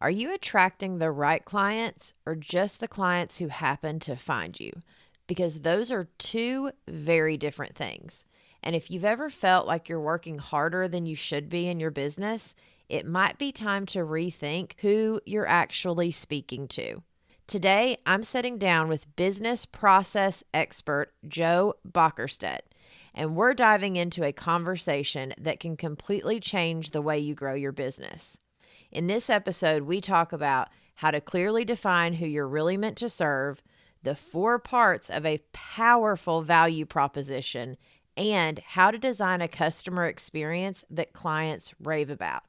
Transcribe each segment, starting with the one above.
Are you attracting the right clients or just the clients who happen to find you? Because those are two very different things. And if you've ever felt like you're working harder than you should be in your business, it might be time to rethink who you're actually speaking to. Today, I'm sitting down with business process expert Joe Bockerstette, and we're diving into a conversation that can completely change the way you grow your business. In this episode, we talk about how to clearly define who you're really meant to serve, the 4 parts of a powerful value proposition, and how to design a customer experience that clients rave about.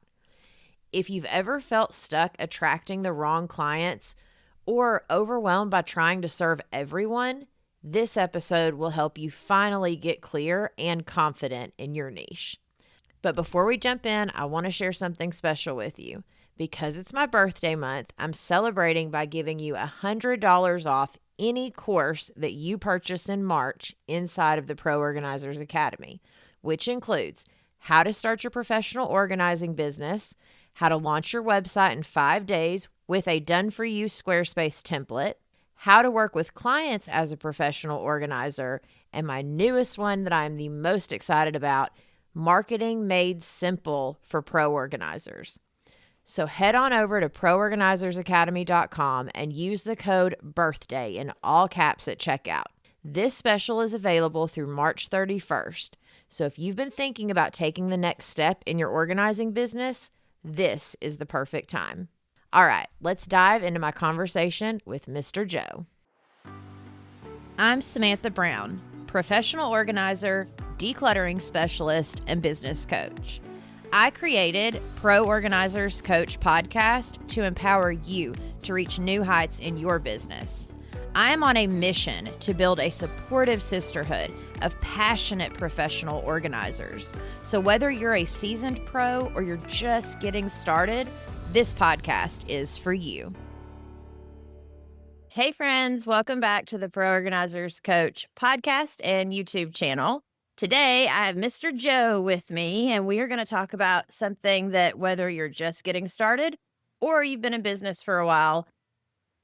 If you've ever felt stuck attracting the wrong clients or overwhelmed by trying to serve everyone, this episode will help you finally get clear and confident in your niche. But before we jump in, I want to share something special with you. Because it's my birthday month, I'm celebrating by giving you $100 off any course that you purchase in March inside of the Pro Organizers Academy, which includes how to start your professional organizing business, how to launch your website in 5 days with a done-for-you Squarespace template, how to work with clients as a professional organizer, and my newest one that I'm the most excited about, Marketing Made Simple for Pro Organizers. So head on over to proorganizersacademy.com and use the code BIRTHDAY in all caps at checkout. This special is available through March 31st. So if you've been thinking about taking the next step in your organizing business, this is the perfect time. All right, let's dive into my conversation with Mr. Joe. I'm Samantha Brown, professional organizer, decluttering specialist, and business coach. I created Pro Organizers Coach podcast to empower you to reach new heights in your business. I am on a mission to build a supportive sisterhood of passionate professional organizers. So whether you're a seasoned pro or you're just getting started, this podcast is for you. Hey friends, welcome back to the Pro Organizers Coach podcast and YouTube channel. Today, I have Mr. Joe with me, and we are going to talk about something that whether you're just getting started or you've been in business for a while,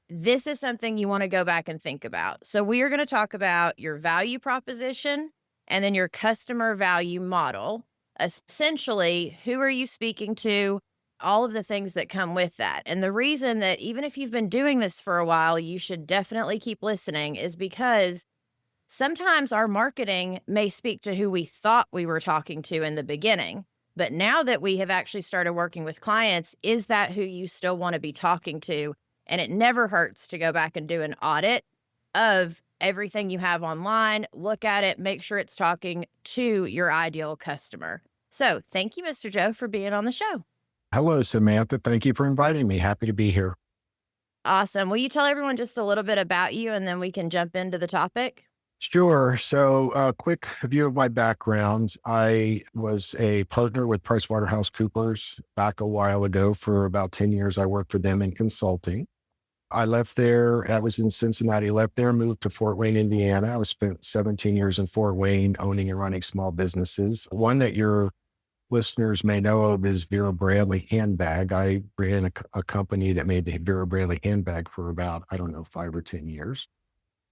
this is something you want to go back and think about. So we are going to talk about your value proposition and then your customer value model. Essentially, who are you speaking to? All of the things that come with that. And the reason that even if you've been doing this for a while, you should definitely keep listening is because sometimes our marketing may speak to who we thought we were talking to in the beginning. But now that we have actually started working with clients, is that who you still want to be talking to? And it never hurts to go back and do an audit of everything you have online, look at it, make sure it's talking to your ideal customer. So thank you, Mr. Joe, for being on the show. Hello, Samantha. Thank you for inviting me. Happy to be here. Awesome. Will you tell everyone just a little bit about you and then we can jump into the topic? Sure. So a quick view of my background. I was a partner with PricewaterhouseCoopers back a while ago. For about 10 years, I worked for them in consulting. I left there. I was in Cincinnati, left there, moved to Fort Wayne, Indiana. I spent 17 years in Fort Wayne owning and running small businesses. One that your listeners may know of is Vera Bradley handbag. I ran a company that made the Vera Bradley handbag for about, 5 or 10 years.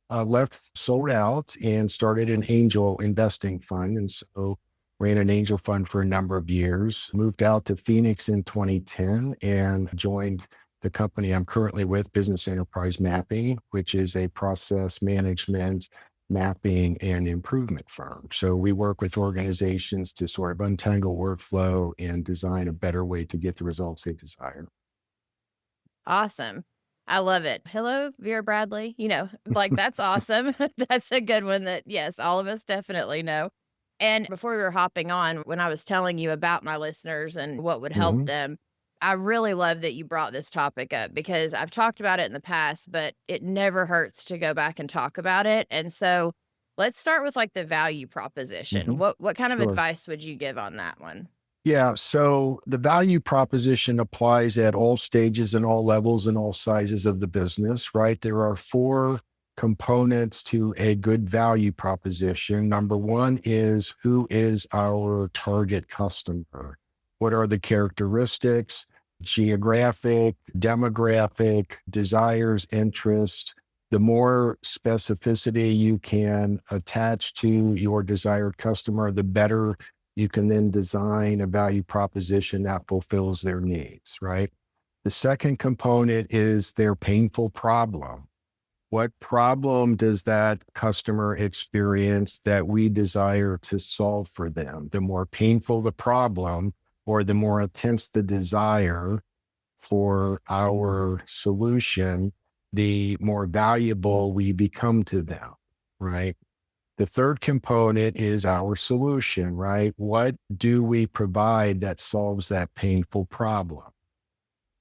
Left, sold out, and started an angel investing fund. And so ran an angel fund for a number of years, moved out to Phoenix in 2010 and joined the company I'm currently with, Business Enterprise Mapping, which is a process management, mapping, and improvement firm. So we work with organizations to sort of untangle workflow and design a better way to get the results they desire. Awesome. I love it. Hello, Vera Bradley. That's awesome. That's a good one that, yes, all of us definitely know. And before we were hopping on, when I was telling you about my listeners and what would help them, I really love that you brought this topic up because I've talked about it in the past, but it never hurts to go back and talk about it. And so let's start with the value proposition. What kind of Sure. advice would you give on that one? Yeah. So the value proposition applies at all stages and all levels and all sizes of the business, right? There are 4 components to a good value proposition. Number 1 is, who is our target customer? What are the characteristics? geographic, demographic, desires, interests. The more specificity you can attach to your desired customer, the better you can then design a value proposition that fulfills their needs, right? The second component is their painful problem. What problem does that customer experience that we desire to solve for them? The more painful the problem, or the more intense the desire for our solution, the more valuable we become to them, right? The third component is our solution, right? What do we provide that solves that painful problem?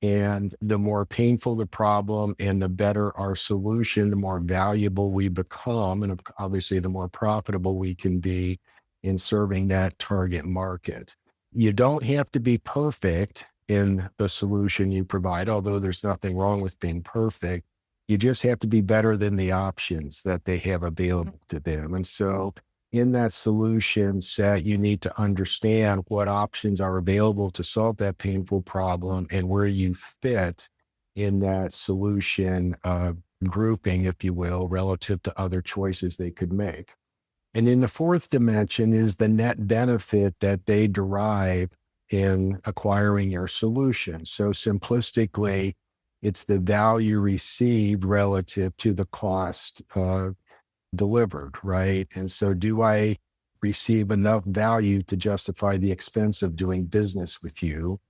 And the more painful the problem and the better our solution, the more valuable we become. And obviously, the more profitable we can be in serving that target market. You don't have to be perfect in the solution you provide, although there's nothing wrong with being perfect. You just have to be better than the options that they have available to them. And so, in that solution set, you need to understand what options are available to solve that painful problem and where you fit in that solution grouping, if you will, relative to other choices they could make. And then the fourth dimension is the net benefit that they derive in acquiring your solution. So simplistically, it's the value received relative to the cost delivered, right? And so, do I receive enough value to justify the expense of doing business with you?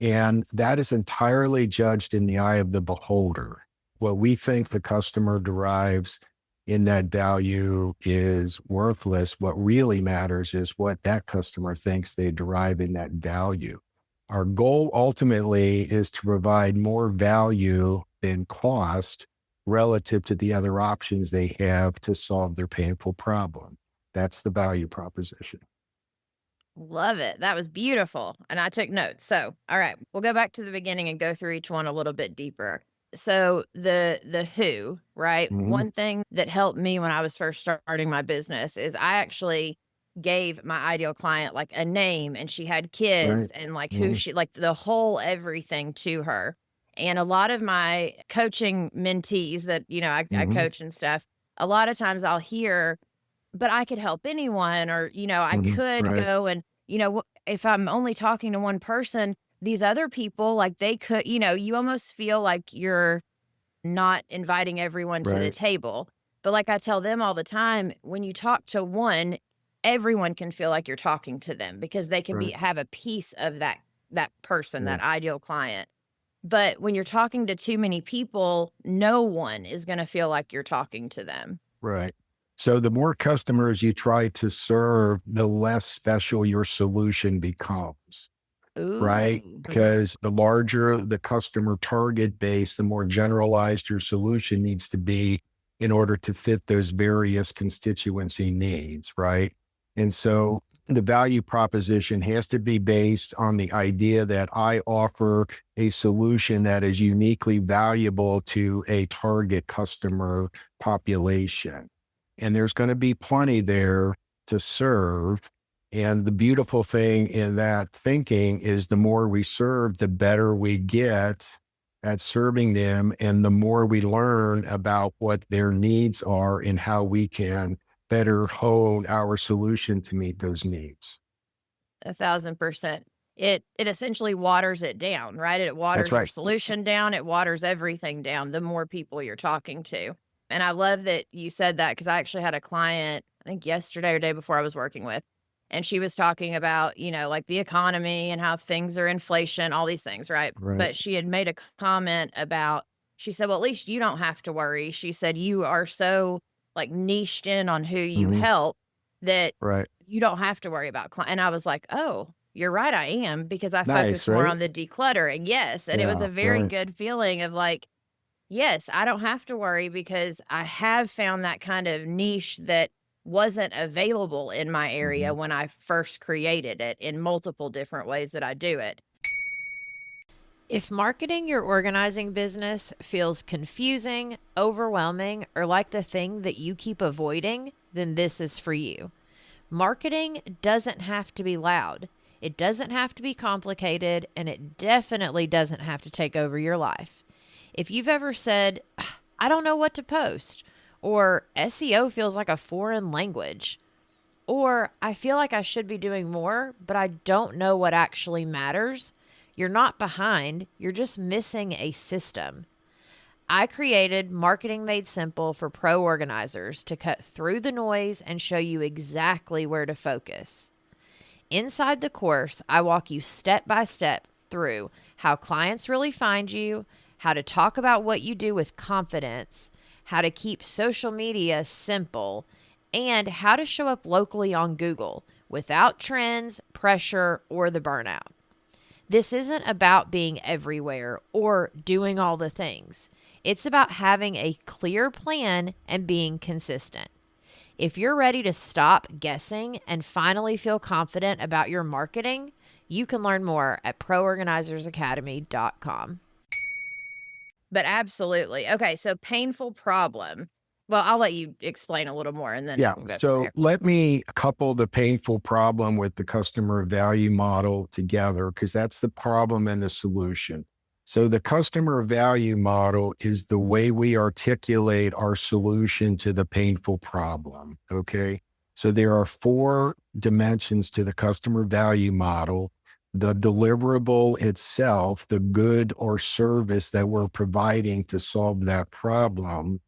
And that is entirely judged in the eye of the beholder. What we think the customer derives in that value is worthless. What really matters is what that customer thinks they derive in that value. Our goal ultimately is to provide more value than cost relative to the other options they have to solve their painful problem. That's the value proposition. Love it. That was beautiful. And I took notes. So, all right, we'll go back to the beginning and go through each one a little bit deeper. So the who, right? Mhm. One thing that helped me when I was first starting my business is I actually gave my ideal client like a name, and she had kids Right. and like who Mhm. she, like the whole everything to her. And a lot of my coaching mentees that, I Mhm. coach and stuff, a lot of times I'll hear, but I could help anyone, or, I Mhm. could Right. go and, if I'm only talking to one person, these other people, like they could, you almost feel like you're not inviting everyone to the Right. table. But like I tell them all the time, when you talk to one, everyone can feel like you're talking to them because they can Right. have a piece of that person, Yeah. that ideal client. But when you're talking to too many people, no one is going to feel like you're talking to them. Right. So the more customers you try to serve, the less special your solution becomes. Right? Ooh. Because the larger the customer target base, the more generalized your solution needs to be in order to fit those various constituency needs, right? And so the value proposition has to be based on the idea that I offer a solution that is uniquely valuable to a target customer population. And there's going to be plenty there to serve. And the beautiful thing in that thinking is the more we serve, the better we get at serving them. And the more we learn about what their needs are and how we can better hone our solution to meet those needs. 1,000%. It essentially waters it down, right? It That's waters your right. solution down, it waters everything down, the more people you're talking to. And I love that you said that because I actually had a client, I think yesterday or day before I was working with, and she was talking about, like the economy and how things are inflation, all these things, right? Right. But she had made a comment about, she said, "Well, at least you don't have to worry." She said, "You are so like niched in on who you Mhm. help that Right. you don't have to worry about and I was like, "Oh, you're right, I am," because I Nice, focus more right? on the decluttering, yes, and it was Yeah. a very Right. good feeling of like, yes, I don't have to worry because I have found that kind of niche that wasn't available in my area Mhm. when I first created it in multiple different ways that I do it. If marketing your organizing business feels confusing, overwhelming, or like the thing that you keep avoiding, then this is for you. Marketing doesn't have to be loud. It doesn't have to be complicated, and it definitely doesn't have to take over your life. If you've ever said, I don't know what to post, or SEO feels like a foreign language, or I feel like I should be doing more, but I don't know what actually matters, you're not behind, you're just missing a system. I created Marketing Made Simple for pro organizers to cut through the noise and show you exactly where to focus. Inside the course, I walk you step by step through how clients really find you, how to talk about what you do with confidence, how to keep social media simple, and how to show up locally on Google without trends, pressure, or the burnout. This isn't about being everywhere or doing all the things. It's about having a clear plan and being consistent. If you're ready to stop guessing and finally feel confident about your marketing, you can learn more at proorganizersacademy.com. But absolutely. Okay, so painful problem. Well, I'll let you explain a little more and then Yeah. we'll go from So there. let me couple the painful problem with the customer value model together, because that's the problem and the solution. So the customer value model is the way we articulate our solution to the painful problem. Okay. So there are four dimensions to the customer value model: the deliverable itself, the good or service that we're providing to solve that problem;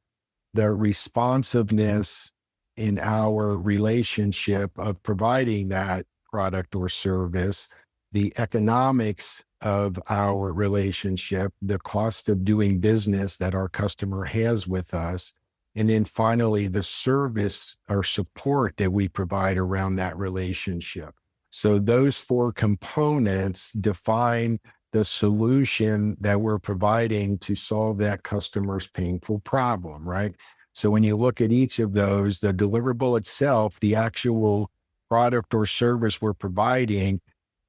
the responsiveness in our relationship of providing that product or service; the economics of our relationship, the cost of doing business that our customer has with us; and then finally, the service or support that we provide around that relationship. So those four components define the solution that we're providing to solve that customer's painful problem, right? So when you look at each of those, the deliverable itself, the actual product or service we're providing,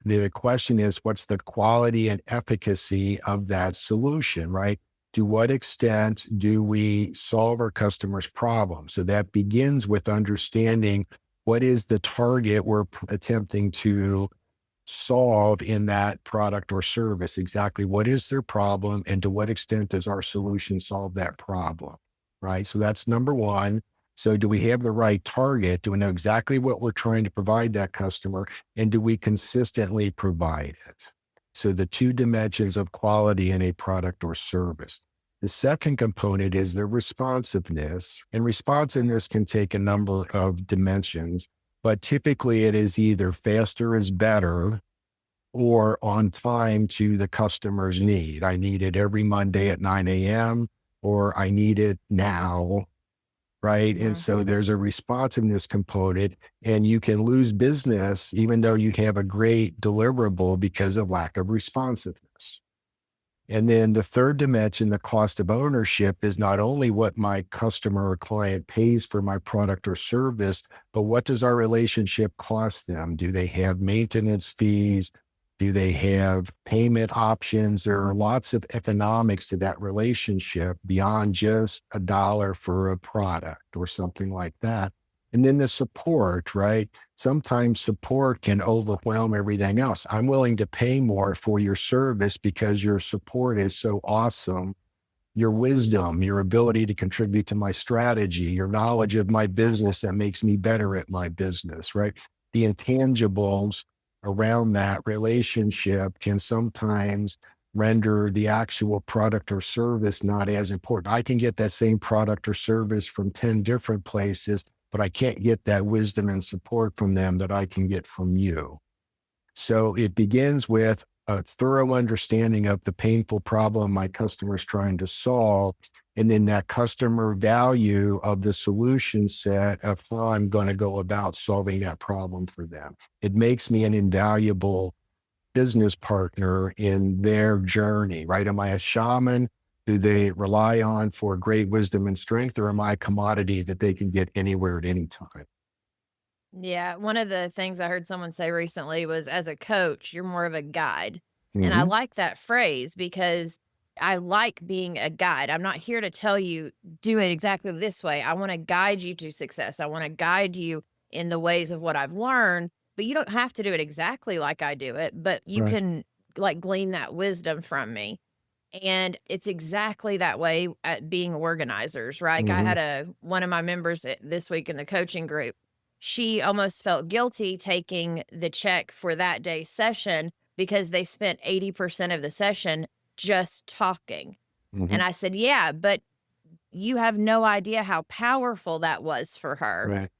the question is, what's the quality and efficacy of that solution, right? To what extent do we solve our customer's problem? So that begins with understanding what is the target we're attempting to solve in that product or service. Exactly what is their problem, and to what extent does our solution solve that problem, right? So that's number one. So do we have the right target? Do we know exactly what we're trying to provide that customer, and do we consistently provide it? So the two dimensions of quality in a product or service. The second component is the responsiveness, and responsiveness can take a number of dimensions, but typically it is either faster is better or on time to the customer's need. I need it every Monday at 9 a.m., or I need it now, right? And Mm-hmm. so there's a responsiveness component, and you can lose business even though you have a great deliverable because of lack of responsiveness. And then the third dimension, the cost of ownership, is not only what my customer or client pays for my product or service, but what does our relationship cost them? Do they have maintenance fees? Do they have payment options? There are lots of economics to that relationship beyond just a dollar for a product or something like that. And then the support, right? Sometimes support can overwhelm everything else. I'm willing to pay more for your service because your support is so awesome. Your wisdom, your ability to contribute to my strategy, your knowledge of my business that makes me better at my business, right? The intangibles around that relationship can sometimes render the actual product or service not as important. I can get that same product or service from 10 different places, but I can't get that wisdom and support from them that I can get from you. So it begins with a thorough understanding of the painful problem my customer is trying to solve, and then that customer value of the solution set of how I'm going to go about solving that problem for them. It makes me an invaluable business partner in their journey, right? Am I a shaman who they rely on for great wisdom and strength, or am I a commodity that they can get anywhere at any time? Yeah, one of the things I heard someone say recently was, as a coach, you're more of a guide. And I Mhm. like that phrase because I like being a guide. I'm not here to tell you, do it exactly this way. I want to guide you to success. I want to guide you in the ways of what I've learned. but you don't have to do it exactly like I do it, but you Right. can like glean that wisdom from me. And it's exactly that way at being organizers, right? Like, I Hmm. had one of my members this week in the coaching group. She almost felt guilty taking the check for that day's session because they spent 80% of the session just talking. Hmm. And I said, "Yeah, but you have no idea how powerful that was for her." Right.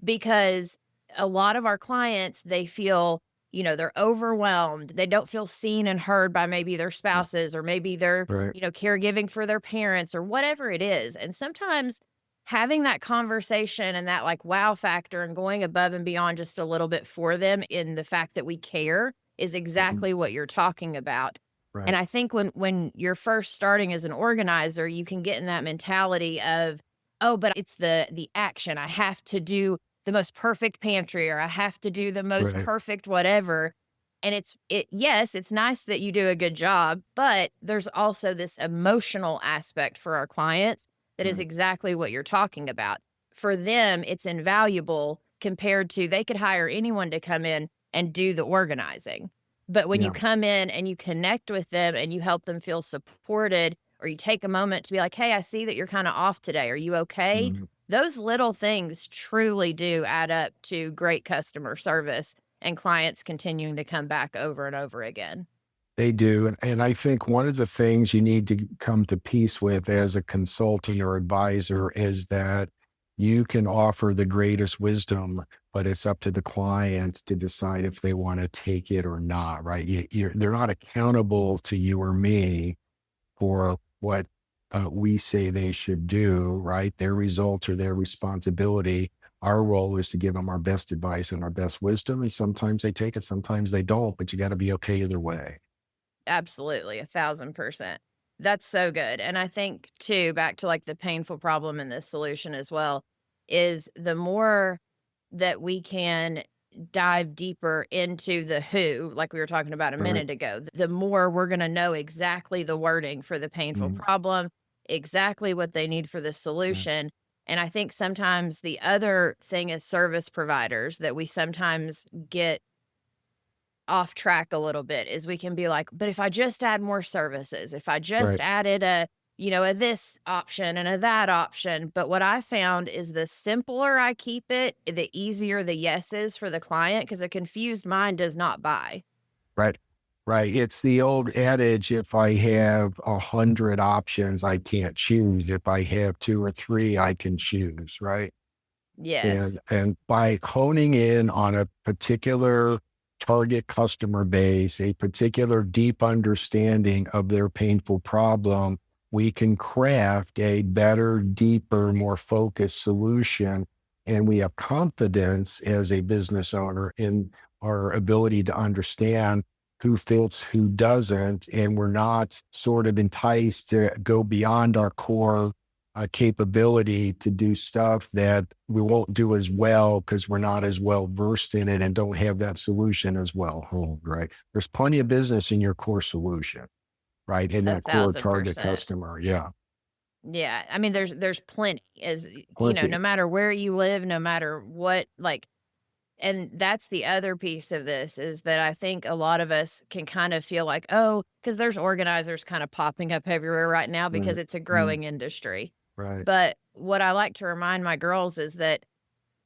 Because a lot of our clients, they feel, they're overwhelmed. They don't feel seen and heard by maybe their spouses, or maybe they're, Right. caregiving for their parents or whatever it is. And sometimes having that conversation and that like wow factor and going above and beyond just a little bit for them in the fact that we care is Mhm. exactly what you're talking about. And Right. I think when you're first starting as an organizer, you can get in that mentality of, oh, but it's the action. I have to do the most perfect pantry, or I have to do the most Right. perfect whatever. And yes, it's nice that you do a good job, but there's also this emotional aspect for our clients that is Right. exactly what you're talking about. For them, it's invaluable compared to they could hire anyone to come in and do the organizing. But when you Yeah. come in and you connect with them and you help them feel supported, or you take a moment to be like, "Hey, I see that you're kind of off today. Are you okay?" Mhm. Those little things truly do add up to great customer service and clients continuing to come back over and over again. They do. And I think one of the things you need to come to peace with as a consultant or advisor is that you can offer the greatest wisdom, but it's up to the client to decide if they want to take it or not, right? They're not accountable to you or me for what we say they should do, right? Their results are their responsibility. Our role is to give them our best advice and our best wisdom. And sometimes they take it, sometimes they don't, but you got to be okay either way. Absolutely, 1,000%. That's so good. And I think too, back to like the painful problem and the solution as well, is the more that we can dive deeper into the who, like we were talking about a Right. minute ago, the more we're going to know exactly the wording for the painful Mhm. problem, exactly what they need for the Right. solution. And I think sometimes the other thing is service providers that we sometimes get off track a little bit is we can be like, but if I just add more services, if I just Right. added a this option and a that option. But what I found is the simpler I keep it, the easier the yes is for the client, because a confused mind does not buy. Right. Right. It's the old adage, if I have 100 options, I can't choose. If I have two or three, I can choose. Right. Yes, And by honing in on a particular target customer base, a particular deep understanding of their painful problem, we can craft a better, deeper, more focused solution. And we have confidence as a business owner in our ability to understand who fits, who doesn't. And we're not sort of enticed to go beyond our core capability to do stuff that we won't do as well because we're not as well versed in it and don't have that solution as well honed, right? There's plenty of business in your core solution, right? In a that core thousand target percent. customer. Yeah. Yeah, I mean, there's plenty. As no Plenty. matter where you live, no matter what, like. And that's the other piece of this is that I think a lot of us can kind of feel like, oh, because there's organizers kind of popping up everywhere right now because Right. it's a Mm. growing industry. Right. But what I like to remind my girls is that,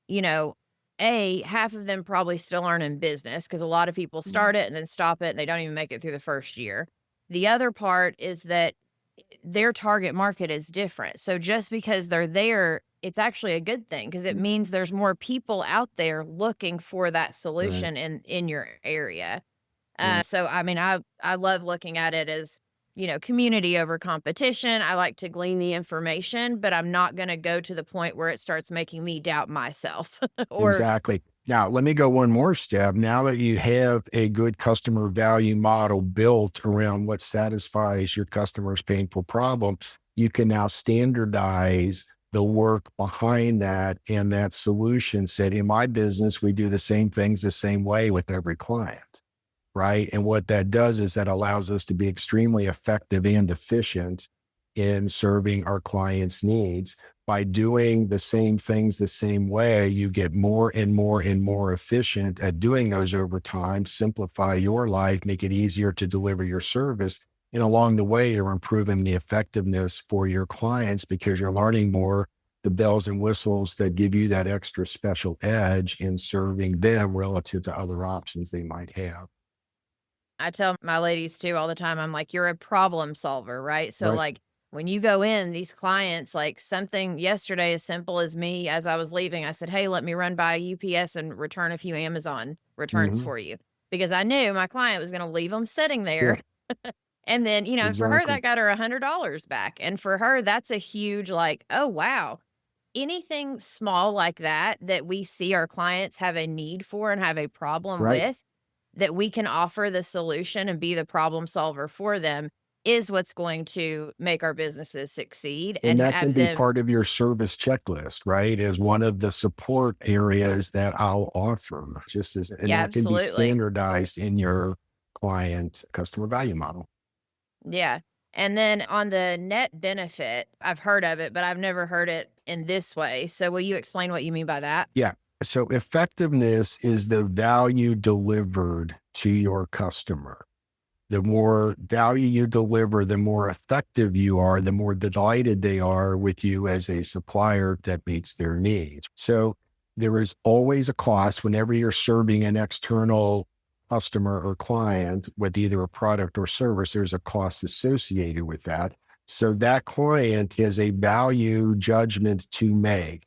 you know, half of them probably still aren't in business because a lot of people Mm. start it and then stop it and they don't even make it through the first year. The other part is that their target market is different. So just because they're there, it's actually a good thing because it means there's more people out there looking for that Right. solution in your area. Right. So I mean, I love looking at it as, community over competition. I like to glean the information, but I'm not going to go to the point where it starts making me doubt myself or Exactly. Now, let me go one more step. Now that you have a good customer value model built around what satisfies your customer's painful problem, you can now standardize the work behind that and that solution set. In my business, we do the same things the same way with every client, right? And what that does is that allows us to be extremely effective and efficient in serving our clients' needs. By doing the same things the same way, you get more and more and more efficient at doing those over time, simplify your life, make it easier to deliver your service. And along the way, you're improving the effectiveness for your clients because you're learning more, the bells and whistles that give you that extra special edge in serving them relative to other options they might have. I tell my ladies too all the time, I'm like, "You're a problem solver," right? So, Right. like, when you go in, these clients, like something yesterday as simple as me as I was leaving, I said, "Hey, let me run by UPS and return a few Amazon returns Hmm. for you." Because I knew my client was gonna leave them sitting Yeah, there. And then, for her, exactly. that got her $100 back. And for her, that's a huge, like, "Oh, wow." Anything small like that, that we see our clients have a need for and have a problem Right. with, that we can offer the solution and be the problem solver for them, is what's going to make our businesses succeed And and that can have be them. part of your service checklist, right? As one of the support areas that I'll offer, just as, and Yeah, that can be absolutely. standardized in your client customer value model. Yeah. And then on the net benefit, I've heard of it, but I've never heard it in this way. So will you explain what you mean by that? Yeah. So effectiveness is the value delivered to your customer. The more value you deliver, the more effective you are, the more delighted they are with you as a supplier that meets their needs. So there is always a cost whenever you're serving an external customer or client with either a product or service, there's a cost associated with that. So that client has a value judgment to make.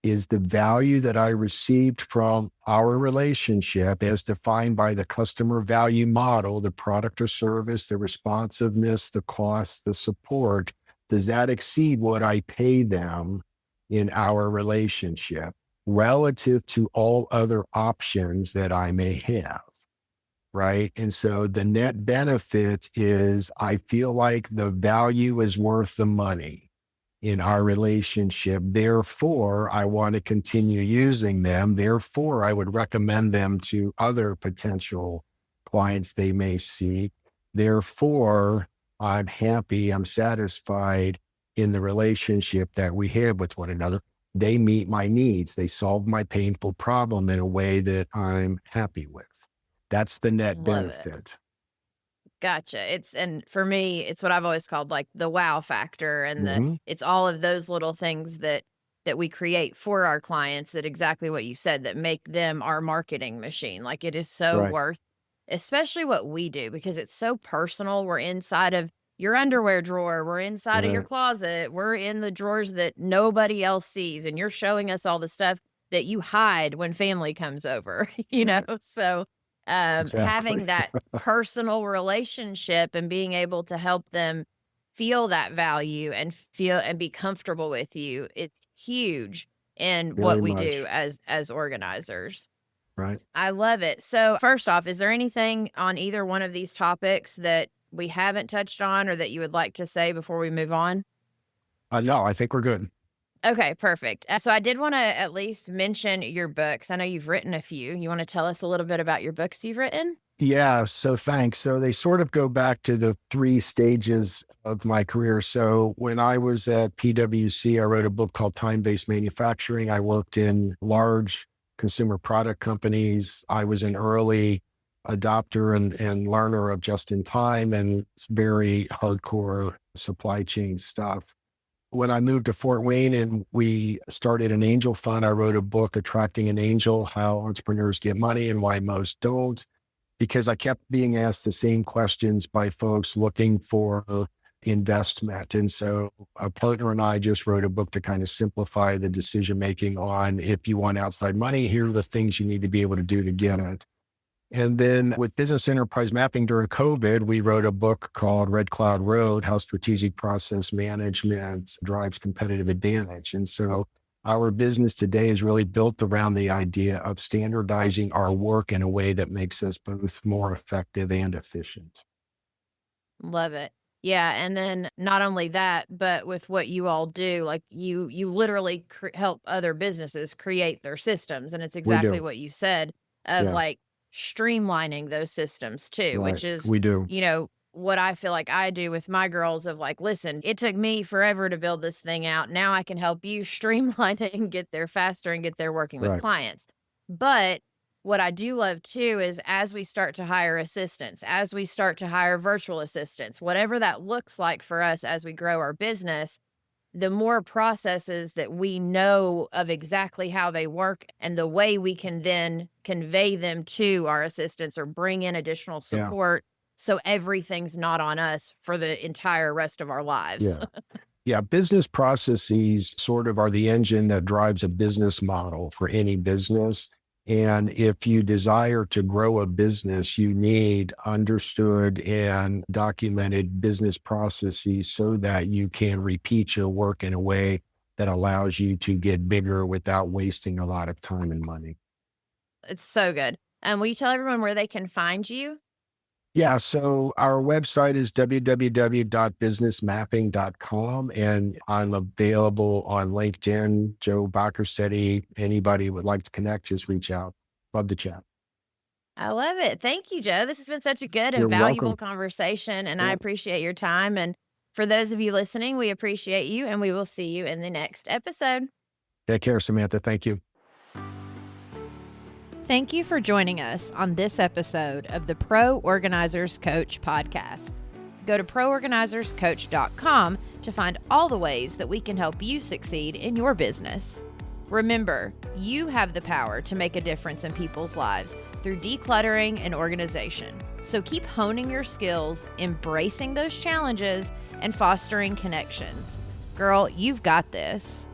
Is the value that I received from our relationship as defined by the customer value model, the product or service, the responsiveness, the cost, the support, does that exceed what I pay them in our relationship relative to all other options that I may have? Right. And so the net benefit is I feel like the value is worth the money in our relationship. Therefore, I want to continue using them. Therefore, I would recommend them to other potential clients they may see. Therefore, I'm happy, I'm satisfied in the relationship that we have with one another. They meet my needs. They solve my painful problem in a way that I'm happy with. That's the net Love it. benefit. Gotcha. And for me, it's what I've always called like the wow factor, and Hmm. it's all of those little things that we create for our clients, that exactly what you said, that make them our marketing machine. Like, it is so Right. worth, especially what we do, because it's so personal. We're inside of your underwear drawer, we're inside of your Right. closet, we're in the drawers that nobody else sees, and you're showing us all the stuff that you hide when family comes over, So Exactly. having that personal relationship and being able to help them feel that value and feel and be comfortable with you, it's huge in Very what we do much. as organizers. Right. I love it. So, first off, is there anything on either one of these topics that we haven't touched on or that you would like to say before we move on? No, I think we're good. Okay, perfect. So I did want to at least mention your books. I know you've written a few. You want to tell us a little bit about your books you've written? Yeah, so thanks. So they sort of go back to the three stages of my career. So when I was at PwC, I wrote a book called Time Based Manufacturing. I worked in large consumer product companies. I was an early adopter and learner of just in time and it's very hardcore supply chain stuff. When I moved to Fort Wayne and we started an angel fund, I wrote a book, Attracting an Angel: How Entrepreneurs Get Money and Why Most Don't, because I kept being asked the same questions by folks looking for investment. And so a partner and I just wrote a book to kind of simplify the decision making on, if you want outside money, here are the things you need to be able to do to get it. And then with business enterprise mapping during COVID, we wrote a book called Red Cloud Road: How Strategic Process Management Drives Competitive Advantage. And so our business today is really built around the idea of standardizing our work in a way that makes us both more effective and efficient. Love it. Yeah, and then not only that, but with what you all do, like you literally help other businesses create their systems, and it's We exactly do. what you said of Yeah. like streamlining those systems too, Right. which is, We do. you know, what I feel like I do with my girls of like, listen, it took me forever to build this thing out. Now I can help you streamline it and get there faster and get there working with Right. clients. But what I do love too is as we start to hire assistants, as we start to hire virtual assistants, whatever that looks like for us as we grow our business, the more processes that we know of exactly how they work and the way we can then convey them to our assistants or bring in additional Yeah. support. So everything's not on us for the entire rest of our lives. Yeah. Yeah. Business processes sort of are the engine that drives a business model for any business. And if you desire to grow a business, you need understood and documented business processes so that you can repeat your work in a way that allows you to get bigger without wasting a lot of time and money. It's so good. Will you tell everyone where they can find you? Yeah, so our website is www.businessmapping.com, and I'm available on LinkedIn, Joe Bockerstette. Anybody would like to connect, just reach out. Love to chat. I love it. Thank you, Joe. This has been such a good and You're valuable welcome. conversation, and I Yeah. appreciate your time. And for those of you listening, we appreciate you, and we will see you in the next episode. Take care, Samantha. Thank you. Thank you for joining us on this episode of the Pro Organizers Coach podcast. Go to proorganizerscoach.com to find all the ways that we can help you succeed in your business. Remember, you have the power to make a difference in people's lives through decluttering and organization. So keep honing your skills, embracing those challenges, and fostering connections. Girl, you've got this.